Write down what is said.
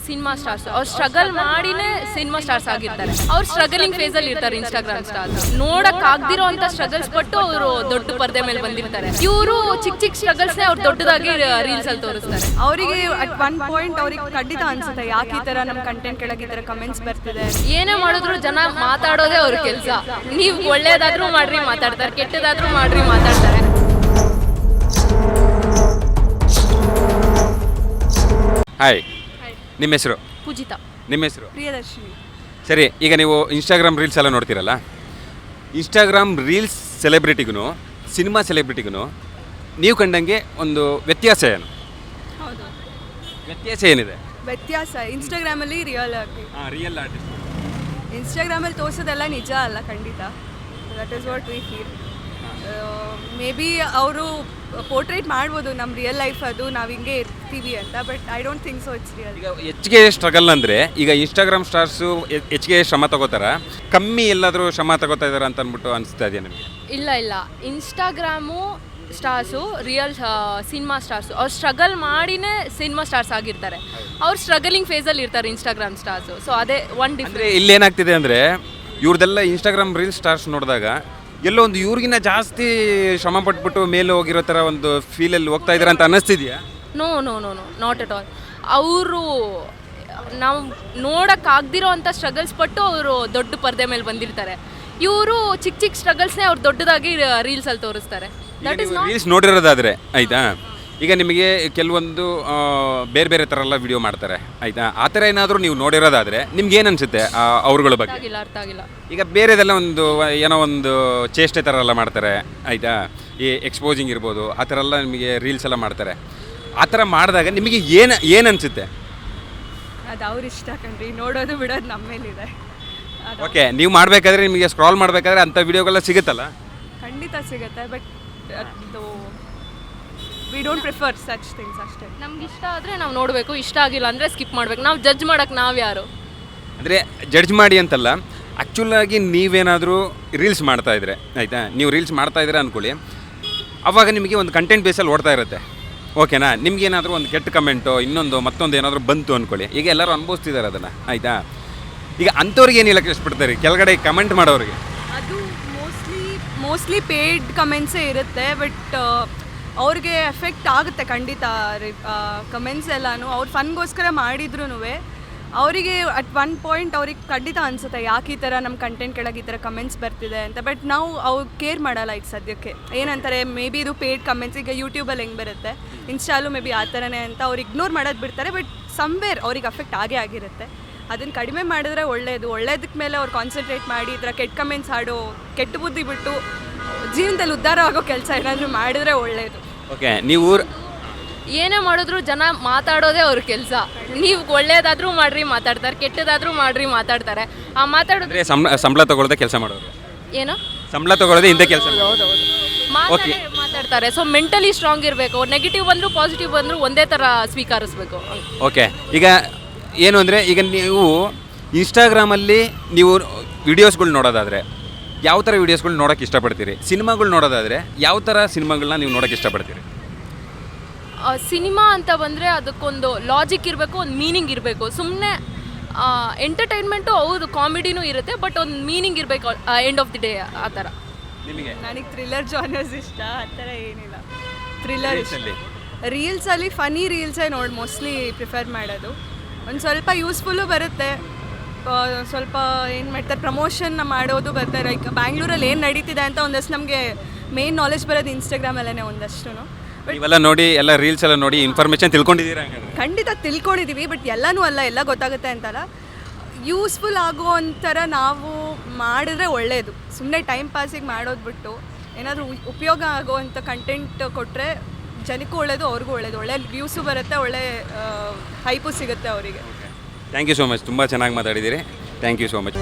Cinema stars ಅವ್ರು struggle ಮಾಡಿನೇ cinema stars ಆಗಿರ್ತಾರೆ. ಅವ್ರು ಸ್ಟ್ರಗಲಿಂಗ್ ಫೇಸ್ ಅಲ್ಲಿ ಇರ್ತಾರೆ. ಇನ್ಸ್ಟಾಗ್ರಾಮ್ ಸ್ಟಾರ್ಸ್ ನೋಡಕ್ ಆಗ್ದಿರೋ ಅಂತ ಸ್ಟ್ರಗಲ್ಸ್ ಪಟ್ಟು ಅವರು ದೊಡ್ಡ ಪರ್ದೆ ಮೇಲೆ ಬಂದಿರ್ತಾರೆ. ಇವರು ಚಿಕ್ಕ ಚಿಕ್ಕ ಸ್ಟ್ರಗಲ್ಸ್ ಅವ್ರು ದೊಡ್ಡದಾಗಿ ರೀಲ್ಸ್ ಅಲ್ಲಿ ತೋರಿಸ್ತಾರೆ. ಅವರಿಗೆ ಅಟ್ ಒನ್ ಪಾಯಿಂಟ್ ಅವ್ರಿಗೆ ಖಂಡಿತ ಅನ್ಸುತ್ತೆ ಯಾಕೆ ಈ ತರ ನಮ್ಮ ಕಂಟೆಂಟ್ ಕೆಳಗೆ ಈ ತರ ಕಮೆಂಟ್ಸ್ ಬರ್ತಿದೆ. ಏನೇ ಮಾಡಿದ್ರು ಜನ ಮಾತಾಡೋದೇ ಅವ್ರ ಕೆಲಸ. ನೀವು ಒಳ್ಳೇದಾದ್ರೂ ಮಾಡ್ರಿ ಮಾತಾಡ್ತಾರೆ, ಕೆಟ್ಟದಾದ್ರೂ ಮಾಡ್ರಿ ಮಾತಾಡ್ತಾರೆ. ಹಾಯ್, ನಿಮ್ಮ ಹೆಸರು? ಪೂಜಿತಾ. ನಿಮ್ಮ ಹೆಸರು? ಪ್ರಿಯದರ್ಶಿನಿ. ಸರಿ, ಈಗ ನೀವು ಇನ್ಸ್ಟಾಗ್ರಾಮ್ ರೀಲ್ಸ್ ಎಲ್ಲ ನೋಡ್ತೀರಲ್ಲ, ಇನ್ಸ್ಟಾಗ್ರಾಮ್ ರೀಲ್ಸ್ ಸೆಲೆಬ್ರಿಟಿಗೂ ಸಿನಿಮಾ ಸೆಲೆಬ್ರಿಟಿಗೂ ನೀವು ಕಂಡಂಗೆ ಒಂದು ವ್ಯತ್ಯಾಸ ಏನು? ಹೌದು, ವ್ಯತ್ಯಾಸ ಏನಿದೆ? ವ್ಯತ್ಯಾಸ ಇನ್ಸ್ಟಾಗ್ರಾಮಲ್ಲಿ ರಿಯಲ್ ಆಗಿ, ರಿಯಲ್ ಆರ್ಟಿಸ್ಟ್ ಇನ್ಸ್ಟಾಗ್ರಾಮಲ್ಲಿ ತೋರಿಸೋದೆಲ್ಲ ನಿಜ ಅಲ್ಲ ಖಂಡಿತ. That is what we feel. May be ಅವರು ಪೋರ್ಟ್ರೇಟ್ ಮಾಡ್ಬೋದು ನಮ್ಮ ರಿಯಲ್ ಲೈಫ್ ಅದು ನಾವು ಹಿಂಗೆ ಇರ್ತೀವಿ ಅಂತ, but I don't think so it's real. ಈಗ ಹೆಚ್ಚಿಗೆ ಸ್ಟ್ರಗಲ್ ಅಂದರೆ ಈಗ ಇನ್ಸ್ಟಾಗ್ರಾಮ್ ಸ್ಟಾರ್ಸು ಹೆಚ್ಚಿಗೆ ಶ್ರಮ ತಗೋತಾರ, ಕಮ್ಮಿ ಎಲ್ಲಾದರೂ ಶ್ರಮ ತಗೋತಾ ಇದಾರೆ ಅಂತ ಅಂದ್ಬಿಟ್ಟು ಅನಿಸ್ತಾ ಇದೆಯಾ ನಿಮಗೆ? ಇಲ್ಲ, Instagram stars real cinema stars ಅವ್ರು ಸ್ಟ್ರಗಲ್ ಮಾಡಿನೇ ಸಿನಿಮಾ ಸ್ಟಾರ್ಸ್ ಆಗಿರ್ತಾರೆ. ಅವ್ರು ಸ್ಟ್ರಗಲಿಂಗ್ ಫೇಸಲ್ಲಿ ಇರ್ತಾರೆ ಇನ್ಸ್ಟಾಗ್ರಾಮ್ ಸ್ಟಾರ್ಸು. ಸೊ ಅದೇ ಒನ್ ಡಿಫ್ರೆನ್ಸ್. ಇಲ್ಲಿ ಏನಾಗ್ತಿದೆ ಅಂದರೆ ಇವ್ರದೆಲ್ಲ ಇನ್ಸ್ಟಾಗ್ರಾಮ್ ರೀಲ್ಸ್ ಸ್ಟಾರ್ಸ್ ನೋಡಿದಾಗ ಎಲ್ಲೋ ಒಂದು ಇವ್ರಿಗಿನ್ನ ಜಾಸ್ತಿ ಶ್ರಮ ಪಟ್ಬಿಟ್ಟು ಮೇಲೆ ಹೋಗಿರೋ ಥರ ಒಂದು ಫೀಲಲ್ಲಿ ಹೋಗ್ತಾ ಇದ್ದಾರೆ ಅಂತ ಅನ್ನಿಸ್ತಿದ್ಯಾ? No, not at all. ಅವರು ನಾವು ನೋಡೋಕ್ಕಾಗ್ದಿರೋ ಅಂಥ ಸ್ಟ್ರಗಲ್ಸ್ ಪಟ್ಟು ಅವರು ದೊಡ್ಡ ಪರ್ದೆ ಮೇಲೆ ಬಂದಿರ್ತಾರೆ. ಇವರು ಚಿಕ್ಕ ಚಿಕ್ಕ ಸ್ಟ್ರಗಲ್ಸ್ನೇ ಅವ್ರು ದೊಡ್ಡದಾಗಿ ರೀಲ್ಸಲ್ಲಿ ತೋರಿಸ್ತಾರೆ. ದಟ್ ಇಸ್ ರೀಲ್ಸ್ ನೋಡಿರೋದಾದರೆ ಆಯಿತಾ, ಈಗ ನಿಮಗೆ ಕೆಲವೊಂದು ಬೇರೆ ಬೇರೆ ಥರ ಎಲ್ಲ ವಿಡಿಯೋ ಮಾಡ್ತಾರೆ ಆಯಿತಾ, ಆ ಥರ ಏನಾದರೂ ನೀವು ನೋಡಿರೋದಾದರೆ ನಿಮ್ಗೆ ಏನು ಅನಿಸುತ್ತೆ ಅವ್ರುಗಳ ಬಗ್ಗೆ? ಅರ್ಥ ಆಗಿಲ್ಲ. ಈಗ ಬೇರೆದೆಲ್ಲ ಒಂದು ಏನೋ ಒಂದು ಚೇಷ್ಟೆ ಥರ ಎಲ್ಲ ಮಾಡ್ತಾರೆ ಆಯಿತಾ, ಈ ಎಕ್ಸ್ಪೋಸಿಂಗ್ ಇರ್ಬೋದು, ಆ ಥರ ಎಲ್ಲ ನಿಮಗೆ ರೀಲ್ಸ್ ಎಲ್ಲ ಮಾಡ್ತಾರೆ. ಆ ಥರ ಮಾಡಿದಾಗ ನಿಮಗೆ ಏನು ಅನಿಸುತ್ತೆ? ಅದು ಅವ್ರ ಇಷ್ಟ ಕಣ್ರಿ, ನೋಡೋದು ಬಿಡೋದು ನಮ್ಮ ಮೇಲಿದೆ. ಓಕೆ, ನೀವು ಮಾಡಬೇಕಾದ್ರೆ ನಿಮಗೆ ಸ್ಕ್ರಾಲ್ ಮಾಡಬೇಕಾದ್ರೆ ಅಂಥ ವಿಡಿಯೋಗೆಲ್ಲ ಸಿಗುತ್ತಲ್ಲ? ಖಂಡಿತ ಸಿಗುತ್ತೆ, ಬಟ್ ಅದು we don't prefer such things ಅಷ್ಟೇ. ನಮ್ಗೆ ಇಷ್ಟ ಆದರೆ ನಾವು ನೋಡಬೇಕು, ಇಷ್ಟ ಆಗಿಲ್ಲ ಅಂದರೆ ಸ್ಕಿಪ್ ಮಾಡಬೇಕು. ನಾವು ಜಡ್ಜ್ ಮಾಡೋಕ್ಕೆ ನಾವು ಯಾರು? ಅಂದರೆ ಜಡ್ಜ್ ಮಾಡಿ ಅಂತಲ್ಲ, ಆ್ಯಕ್ಚುಲಾಗಿ ನೀವೇನಾದರೂ ರೀಲ್ಸ್ ಮಾಡ್ತಾಯಿದ್ರೆ ಆಯಿತಾ, ನೀವು ರೀಲ್ಸ್ ಮಾಡ್ತಾಯಿದ್ರೆ ಅಂದ್ಕೊಳ್ಳಿ, ಆವಾಗ ನಿಮಗೆ ಒಂದು ಕಂಟೆಂಟ್ ಬೇಸಲ್ಲಿ ಓಡ್ತಾ ಇರುತ್ತೆ. ಓಕೆನಾ? ನಿಮ್ಗೇನಾದರೂ ಒಂದು ಕೆಟ್ಟ ಕಮೆಂಟೋ ಮತ್ತೊಂದು ಏನಾದರೂ ಬಂತು ಅಂದ್ಕೊಳ್ಳಿ, ಈಗ ಎಲ್ಲರೂ ಅನುಭವಿಸ್ತಿದ್ದಾರೆ ಅದನ್ನು ಆಯಿತಾ. ಈಗ ಅಂಥವ್ರಿಗೆ ಏನು ಹೇಳಕ್ಕೆ ಇಷ್ಟಪಡ್ತಾರೆ ಕೆಳಗಡೆ ಕಮೆಂಟ್ ಮಾಡೋರಿಗೆ? ಅದು ಮೋಸ್ಟ್ಲಿ ಪೇಯ್ಡ್ ಕಮೆಂಟ್ಸೇ ಇರುತ್ತೆ, ಬಟ್ ಅವ್ರಿಗೆ ಎಫೆಕ್ಟ್ ಆಗುತ್ತೆ ಖಂಡಿತ. ಕಮೆಂಟ್ಸ್ ಎಲ್ಲನೂ ಅವ್ರು ಫನ್ಗೋಸ್ಕರ ಮಾಡಿದ್ರು ಅವರಿಗೆ ಅಟ್ ಒನ್ ಪಾಯಿಂಟ್ ಅವ್ರಿಗೆ ಖಂಡಿತ ಅನಿಸುತ್ತೆ ಯಾಕೆ ಈ ಥರ ನಮ್ಮ ಕಂಟೆಂಟ್ ಕೆಳಗೆ ಈ ಥರ ಕಮೆಂಟ್ಸ್ ಬರ್ತಿದೆ ಅಂತ. ಬಟ್ ನಾವು ಅವ್ರು ಕೇರ್ ಮಾಡಲ್ಲ. ಈಗ ಸದ್ಯಕ್ಕೆ ಏನಂತಾರೆ, ಮೇ ಬಿ ಇದು ಪೇಯ್ಡ್ ಕಮೆಂಟ್ಸ್. ಈಗ ಯೂಟ್ಯೂಬಲ್ಲಿ ಹೆಂಗೆ ಬರುತ್ತೆ, ಇನ್ಸ್ಟಾಲು ಮೇ ಬಿ ಆ ಥರನೇ ಅಂತ ಅವ್ರು ಇಗ್ನೋರ್ ಮಾಡೋದು ಬಿಡ್ತಾರೆ. ಬಟ್ ಸಮ್ವೇರ್ ಅವ್ರಿಗೆ ಅಫೆಕ್ಟ್ ಆಗಿರುತ್ತೆ. ಅದನ್ನು ಕಡಿಮೆ ಮಾಡಿದ್ರೆ ಒಳ್ಳೇದಕ್ಕೆ ಮೇಲೆ ಅವ್ರು ಕಾನ್ಸಂಟ್ರೇಟ್ ಮಾಡಿ ಈ ಥರ ಕೆಟ್ಟ ಕಮೆಂಟ್ಸ್ ಆಡೋ, ಕೆಟ್ಟ ಬುದ್ಧಿ ಬಿಟ್ಟು ಜೀವನದಲ್ಲಿ ಉದ್ಧಾರ ಆಗೋ ಕೆಲಸ ಏನಾದರೂ ಮಾಡಿದ್ರೆ ಒಳ್ಳೆಯದು. ಓಕೆ, ನೀವು ಏನೇ ಮಾಡಿದ್ರು ಜನ ಮಾತಾಡೋದೇ ಅವ್ರ ಕೆಲಸ. ನೀವು ಒಳ್ಳೇದಾದ್ರೂ ಮಾಡ್ರಿ ಮಾತಾಡ್ತಾರೆ, ಕೆಟ್ಟದಾದ್ರೂ ಮಾಡ್ರಿ ಮಾತಾಡ್ತಾರೆ. ಆ ಮಾತಾಡೋದ್ರೆ ಸಂಬಳ ತಗೊಳ್ಳದೆ ಕೆಲಸ ಮಾಡೋರು, ಏನೋ ಸಂಬಳ ತಗೊಳ್ಳದೆ ಹಿಂದೆ ಕೆಲಸ ಮಾತಾಡ್ತಾರೆ. ಸೊ ಮೆಂಟಲಿ ಸ್ಟ್ರಾಂಗ್ ಇರಬೇಕು. ನೆಗೆಟಿವ್ ಬಂದರೂ ಪಾಸಿಟಿವ್ ಬಂದರೂ ಒಂದೇ ಥರ ಸ್ವೀಕರಿಸ್ಬೇಕು. ಓಕೆ, ಈಗ ಏನು ಅಂದರೆ ಈಗ ನೀವು ಇನ್ಸ್ಟಾಗ್ರಾಮಲ್ಲಿ ನೀವು ವಿಡಿಯೋಸ್ಗಳು ನೋಡೋದಾದರೆ ಯಾವ ಥರ ವೀಡಿಯೋಸ್ಗಳು ನೋಡೋಕ್ಕೆ ಇಷ್ಟಪಡ್ತೀರಿ? ಸಿನಿಮಾಗಳು ನೋಡೋದಾದರೆ ಯಾವ ಥರ ಸಿನಿಮಾಗಳನ್ನ ನೀವು ನೋಡೋಕ್ಕೆ ಇಷ್ಟಪಡ್ತೀರಿ? ಸಿನಿಮಾ ಅಂತ ಬಂದರೆ ಅದಕ್ಕೊಂದು ಲಾಜಿಕ್ ಇರಬೇಕು, ಒಂದು ಮೀನಿಂಗ್ ಇರಬೇಕು. ಸುಮ್ಮನೆ ಎಂಟರ್ಟೈನ್ಮೆಂಟು ಹೌದು, ಕಾಮಿಡಿನೂ ಇರುತ್ತೆ, ಬಟ್ ಒಂದು ಮೀನಿಂಗ್ ಇರಬೇಕು ಎಂಡ್ ಆಫ್ ದಿ ಡೇ. ಆ ಥರ ನಿಮಗೆ? ನನಗೆ ಥ್ರಿಲ್ಲರ್ ಜಾನರ್ಸ್ ಇಷ್ಟ. ಆ ಥರ ಏನಿಲ್ಲ, ಥ್ರಿಲ್ಲರ್ ರೀಲ್ಸಲ್ಲಿ ಫನಿ ರೀಲ್ಸೇ ಮೋಸ್ಟ್ಲಿ ಪ್ರಿಫರ್ ಮಾಡೋದು. ಒಂದು ಸ್ವಲ್ಪ ಯೂಸ್ಫುಲ್ಲು ಬರುತ್ತೆ, ಸ್ವಲ್ಪ ಏನು ಮಾಡ್ತಾರೆ ಪ್ರಮೋಷನ್ ಮಾಡೋದು ಬರ್ತಾರೆ. ಲೈಕ್ ಬ್ಯಾಂಗ್ಳೂರಲ್ಲಿ ಏನು ನಡೀತಿದೆ ಅಂತ ಒಂದಷ್ಟು ನಮಗೆ ಮೇನ್ ನಾಲೆಜ್ ಬರೋದು ಇನ್ಸ್ಟಾಗ್ರಾಮಲ್ಲೇ ಒಂದಷ್ಟು. ಇವೆಲ್ಲ ನೋಡಿ, ಎಲ್ಲ ರೀಲ್ಸ್ ಎಲ್ಲ ನೋಡಿ ಇನ್ಫಾರ್ಮೇಷನ್ ತಿಳ್ಕೊಂಡಿದ್ದೀರಾ? ಖಂಡಿತ ತಿಳ್ಕೊಂಡಿದ್ದೀವಿ, ಬಟ್ ಎಲ್ಲನೂ ಅಲ್ಲ, ಎಲ್ಲ ಗೊತ್ತಾಗುತ್ತೆ ಅಂತಲ್ಲ. ಯೂಸ್ಫುಲ್ ಆಗೋ ಒಂಥರ ನಾವು ಮಾಡಿದ್ರೆ ಒಳ್ಳೆಯದು. ಸುಮ್ಮನೆ ಟೈಮ್ ಪಾಸಿಗೆ ಮಾಡೋದು ಬಿಟ್ಟು ಏನಾದರೂ ಉಪಯೋಗ ಆಗೋವಂಥ ಕಂಟೆಂಟ್ ಕೊಟ್ಟರೆ ಜನಕ್ಕೂ ಒಳ್ಳೆಯದು, ಅವ್ರಿಗೂ ಒಳ್ಳೆಯದು. ಒಳ್ಳೆ ವ್ಯೂಸು ಬರುತ್ತೆ, ಒಳ್ಳೆ ಹೈಪು ಸಿಗುತ್ತೆ ಅವರಿಗೆ. ಥ್ಯಾಂಕ್ ಯು ಸೋ ಮಚ್, ತುಂಬ ಚೆನ್ನಾಗಿ ಮಾತಾಡಿದ್ದೀರಿ. Thank you so much.